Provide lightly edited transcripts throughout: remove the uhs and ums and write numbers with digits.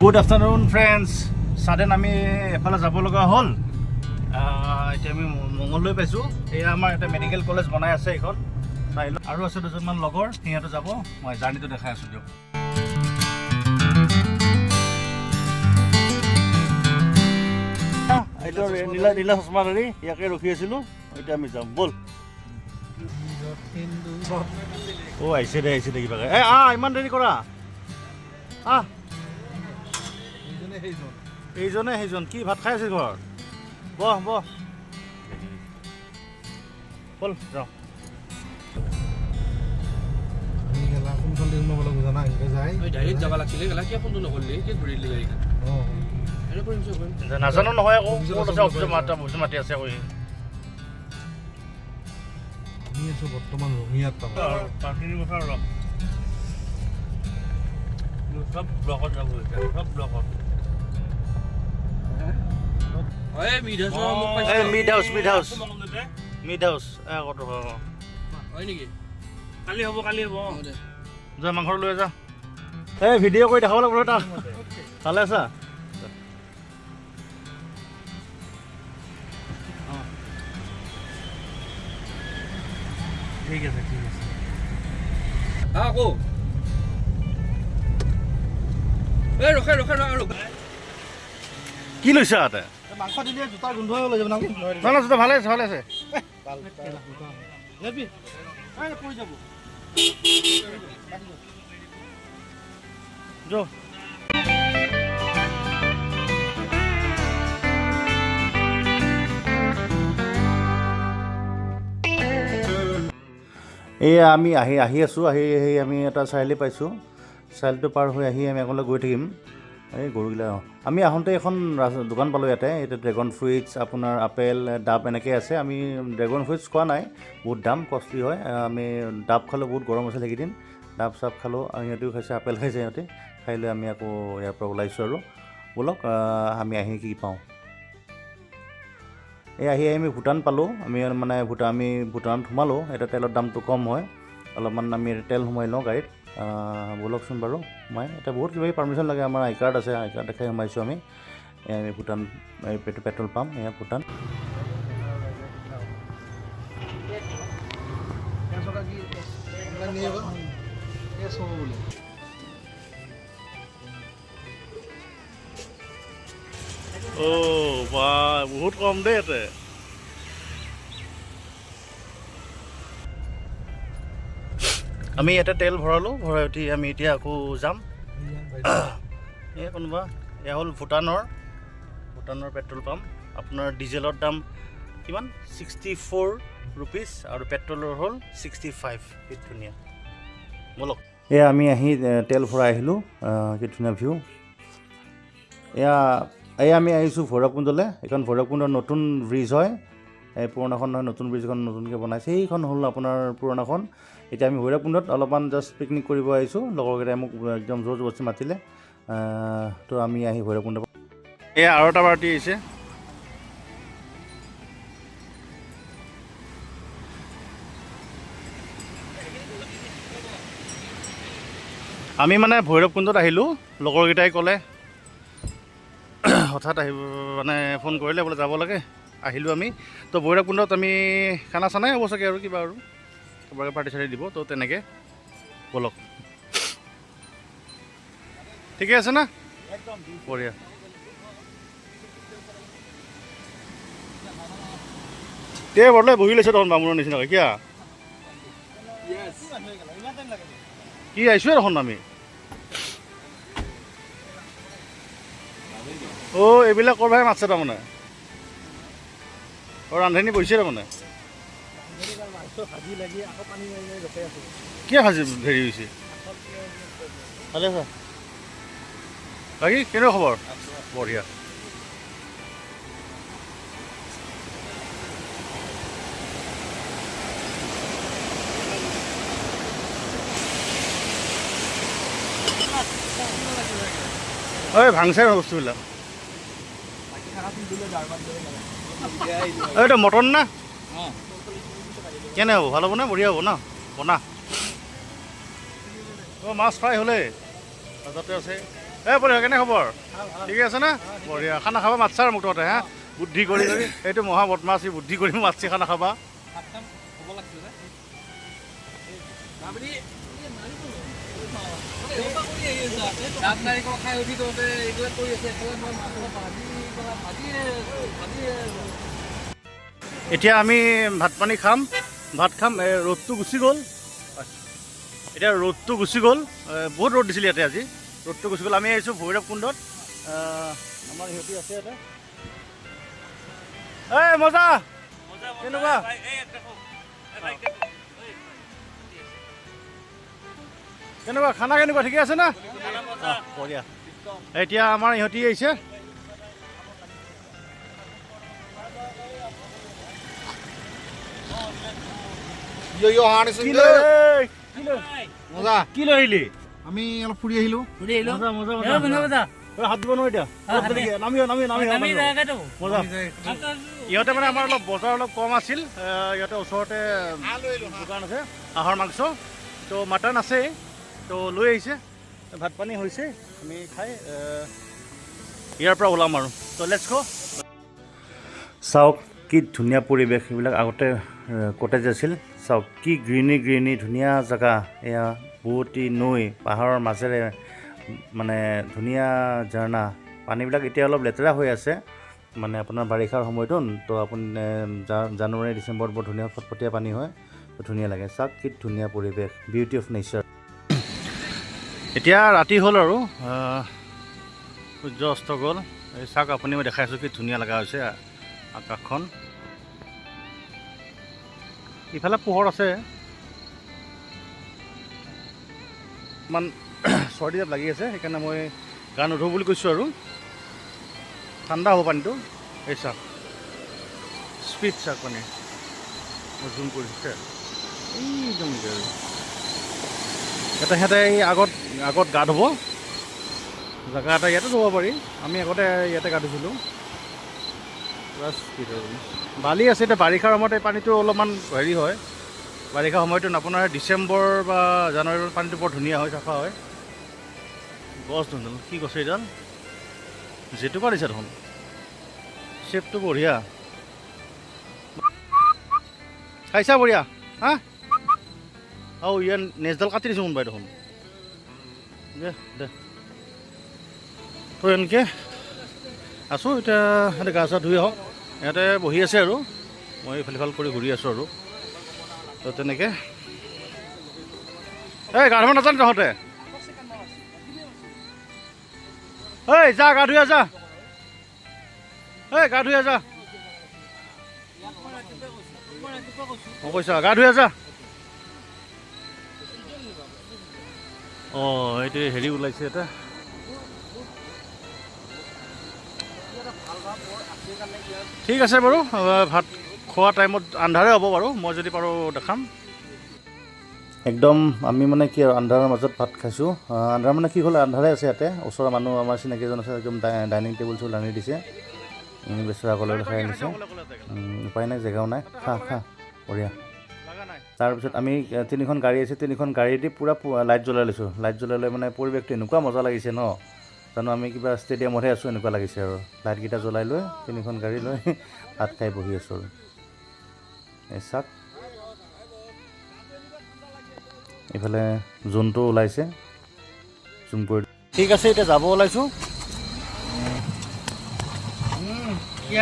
Good afternoon friends. Sudden আমি এফালে যাব লগা হ'ল। এতিয়া আমি মঙলদৈ পাইছোঁ। এয়া আমাৰ এটা মেডিকেল কলেজ বনাই আছে এইখন চাই লওঁ। আৰু আছে দুজনমান লগৰ, সিহঁতে যাব। মই জাৰ্ণিটো দেখাই আছোঁ দিয়ক। এইটো নীলা চশমাধাৰী, ইয়াকে ৰখি আছিলোঁ। এতিয়া আমি যাম, ব'ল। আহিছে দে কিবাকে। ইমান দেৰি কৰা। এইজনে সেইজন কি ভাত খাই আছে ঘৰত? বহ বল যাওঁ। নাজানো নহয় আকৌ মাতি আছে আকৌ বৰ্তমান সব ব্লকত যাব, সব ব্লকত। মিড হাউচ হয় নেকি? কালি হ'ব যা মাংস লৈ যা। এই ভিডিঅ' কৰি দেখাব লাগিব তাক। ভালে আছা? ঠিক আছে আকৌ কি লৈছা তাতে? মাংস দিলে জোতাৰ গোন্ধ লৈ যাব। না জোতা ভালে আছে। এয়া আমি আহি আছোঁ। আমি এটা চাৰিআলি পাইছোঁ। চাৰিআলিটো পাৰ হৈ আহি আমি আগলৈ গৈ থাকিম। এই গৰুগিলা আমি আহোঁতে এখন দোকান পালোঁ ইয়াতে ড্ৰেগন ফ্ৰুইটছ, আপোনাৰ আপেল, ডাব এনেকৈ আছে। আমি ড্ৰেগন ফ্ৰুইটছ খোৱা নাই, বহুত দাম, কষ্টলি হয়। আমি ডাব খালোঁ, বহুত গৰম আছিল সেইকেইদিন। ডাব চাব খালোঁ, সিহঁতেও খাইছে, আপেল খাইছে সিহঁতে। খাই লৈ আমি আকৌ ইয়াৰ পৰা ওলাইছোঁ আৰু ব'লক আমি আহি কি পাওঁ। আহি আমি ভূটান পালোঁ। আমি ভূটানত সোমালোঁ। এটা তেলৰ দামটো কম হয় অলপমান। আমি তেল সোমাই লওঁ গাড়ীত। ব'লকচোন বাৰু সোমাই। এতিয়া বহুত কিবা পাৰ্মিশ্যন লাগে। আমাৰ আই কাৰ্ড আছে, আই কাৰ্ড দেখাই সোমাইছোঁ আমি। আমি ভূটান পেট্ৰল পাম্প, এয়া ভূটান। বহুত কম দেই ইয়াতে। আমি ইয়াতে তেল ভৰাই উঠি আমি এতিয়া আকৌ যাম। এয়া হ'ল ভূটানৰ পেট্ৰল পাম্প। আপোনাৰ ডিজেলৰ দাম কিমান? 64 ৰুপিজ আৰু পেট্ৰলৰ হ'ল 65। কি ধুনীয়া, ব'লক। এয়া আমি আহি তেল ভৰাই আহিলোঁ। কি ধুনীয়া ভিউ। এয়া আমি আহিছোঁ ভৈৰৱকুণ্ডলৈ। এইখন ভৈৰৱকুণ্ডৰ নতুন ব্ৰিজ হয়। এই পুৰণাখন নহয়, নতুন ব্ৰিজখন নতুনকৈ বনাইছে। সেইখন হ'ল আপোনাৰ পুৰণাখন। এতিয়া আমি ভৈৰৱকুণ্ডত অলপমান জাষ্ট পিকনিক কৰিব আহিছোঁ। লগৰকেইটাই মোক একদম জোৰ জবৰদস্তি মাতিলে। তো আমি আহি ভৈৰৱকুণ্ড। এয়া আৰু এটা পাৰ্টি আহিছে। আমি ভৈৰৱকুণ্ডত আহিলোঁ। লগৰকেইটাই ক'লে, হঠাৎ ফোন কৰিলে, বোলে যাব লাগে। আহিলোঁ আমি। তো ভৈৰৱকুণ্ডত আমি খানা চানাই হ'ব চাগে আৰু কিবা আৰু চবকে পাৰ্টি চাৰ্টি দিব। তো তেনেকৈ ব'লক। ঠিকে আছে না? একদম বঢ়িয়া। বৰলে বহি লৈছে দেখোন বামুণৰ নিচিনাকৈ। কিয়া কি আহিছোঁৱে দেখোন আমি। এইবিলাক কৰবাহে মাতছে তাৰমানে। ৰান্ধনি বহিছে তাৰমানে। কিয় ভাজি হেৰি হৈছে? ভালে আছা? বাকী কেনেকুৱা খবৰ? বঢ়িয়া। ভাংচাই বস্তুবিলাক। এইটো মটন না? কেনে হ'ব? ভাল হ'ব না? বঢ়িয়া হ'ব না? বনা। মাছ ফ্ৰাই হ'লে তাতে আছে। বঢ়িয়া কেনে খবৰ ঠিকে আছে না বঢ়িয়া খানা খাবা মাতছা আৰু মুঠতে হা বুদ্ধি কৰি এইটো মহা বদমাছি বুদ্ধি কৰি মাতছি খানা খাবা এতিয়া আমি ভাত পানী খাম ভাত খাম ৰ'দটো গুচি গ'ল এতিয়া ৰ'দটো গুচি গ'ল বহুত ৰ'দ দিছিল ইয়াতে আজি ৰ'দটো গুচি গ'ল আমি আহিছোঁ ভৈৰৱ কুণ্ডত আমাৰ সিহঁতি আছে ইয়াতে এই মজা কেনেকুৱা কেনেকুৱা খানা কেনেকুৱা ঠিকে আছে না বঢ়িয়া এতিয়া আমাৰ ইহঁতি আহিছে কি লৈ আহিলি আমি অলপ ফুৰি আহিলো হাত দিব নোৱাৰি ইহঁতে মানে আমাৰ অলপ বজাৰ অলপ কম আছিল ইয়াতে ওচৰতে দোকান আছে হাঁহৰ মাংস তো মাটন আছে তো লৈ আহিছে ভাত পানী হৈছে আমি খাই ইয়াৰ পৰা ওলাম আৰু তো লেটছ গো চাওক কি ধুনীয়া পৰিৱেশ এইবিলাক আগতে কটেজ আছিল চাওক কি গ্ৰীণি ধুনীয়া জেগা এয়া বুৱতী নৈ পাহাৰৰ মাজেৰে মানে ধুনীয়া ঝৰ্ণা পানীবিলাক এতিয়া অলপ লেতেৰা হৈ আছে মানে আপোনাৰ বাৰিষাৰ সময়তো তো আপুনি জানুৱাৰী ডিচেম্বৰত বৰ ধুনীয়া ফটফটীয়া পানী হয় তো ধুনীয়া লাগে চাওক কি ধুনীয়া পৰিৱেশ বিউটি অফ নেচাৰ এতিয়া ৰাতি হ'ল আৰু সূৰ্য অস্ত গ'ল এই চাওক আপুনি মই দেখাইছোঁ কি ধুনীয়া লগা হৈছে আকাশখন ইফালে পোহৰ আছে ইমান চৰ্দি লাগি আছে সেইকাৰণে মই গা নুধো বুলি কৈছোঁ আৰু ঠাণ্ডা হ'ব পানীটো এই চাওক স্পীড চাওক পানী মই জুম কৰিছে একদম এটা সিহঁতে এই আগত গা ধুব জেগা এটা ইয়াতে ধুব পাৰি আমি আগতে ইয়াতে গা ধুইছিলোঁ পুৰা স্পীড হয় বালি আছে এতিয়া বাৰিষাৰ সময়ত এই পানীটো অলপমান হেৰি হয় বাৰিষা সময়টো আপোনাৰ ডিচেম্বৰ বা জানুৱাৰীৰ পানীটো বৰ ধুনীয়া হয় চাফা হয় গছ ধুন্দল কি গছ এইডাল জেতুকা দিছে দেখোন শ্বেপটো বঢ়িয়া খাইছা বঢ়িয়া হা আৰু ইয়াৰ নেজডাল কাটি দিছোঁ কোনোবাই দেখোন দে তো এনেকৈ আছোঁ এতিয়া সিহঁতে গা চা ধুই আহক সিহঁতে বহি আছে আৰু মই ইফাল সিফাল কৰি ঘূৰি আছোঁ আৰু তো তেনেকৈ এই গা ধুব নাজানে তহঁতে এই যা গা ধুই যা এই গা ধুই যা মই কৈছা গা ধুই যা অঁ এইটো হেৰি ওলাইছে এটা ঠিক আছে বাৰু ভাত খোৱা টাইমত আন্ধাৰে হ'ব বাৰু মই যদি পাৰোঁ দেখাম একদম আমি মানে কি আৰু আন্ধাৰৰ মাজত ভাত খাইছোঁ আন্ধাৰ মানে কি হ'ল আন্ধাৰে আছে ইয়াতে ওচৰৰ মানুহ আমাৰ চিনাকি এজন আছে একদম ডাইনিং টেবুল চুল আনি দিছে বেচৰা কলৈ খাই আনিছে উপায় নাই জেগাও নাই খা বঢ়িয়া তাৰপিছত আমি তিনিখন গাড়ী আছে তিনিখন গাড়ী দি পূৰা লাইট জ্বলাই লৈছোঁ লাইট জ্বলাই লৈ মানে পৰিৱেশটো এনেকুৱা মজা লাগিছে ন জানো আমি কিবা ষ্টেডিয়ামতহে আছোঁ এনেকুৱা লাগিছে আৰু লাইটকেইটা জ্বলাই লৈ তিনিখন গাড়ী লৈ ভাত খাই বহি আছোঁ আৰু এই চাওক এইফালে জোনটো ওলাইছে জুম কৰি ঠিক আছে এতিয়া যাব ওলাইছোঁ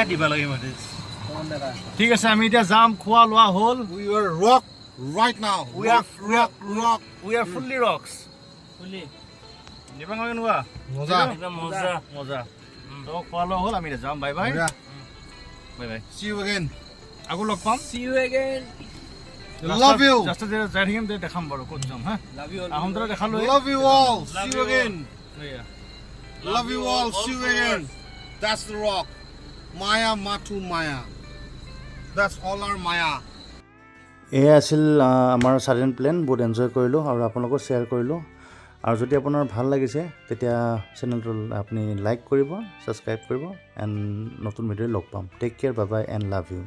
দিব লাগে ঠিক আছে আমি এতিয়া যাম খোৱা লোৱা হ'ল rock right now we are fully rocks নিবাং কেনেকুৱা মজা তো খোৱা লোৱা হ'ল আমি যাম bye bye see you again আকৌ লগ পাম see you again love you just যাই থাকিম দেখাম বাৰু ক'ত যাম হা love you আহোম দৰে দেখালো love you all see you again love you all see you again that's the rock maya matu maya that's all our maya এয়া আছিল আমাৰ সাডেন প্লেন বহুত এনজয় কৰিলোঁ আৰু আপোনালোকক শ্বেয়াৰ কৰিলোঁ আৰু যদি আপোনাৰ ভাল লাগিছে তেতিয়া চেনেলটো আপুনি লাইক কৰিব ছাবস্ক্ৰাইব কৰিব এণ্ড নতুন ভিডিঅ' লগ পাম take care bye bye and love U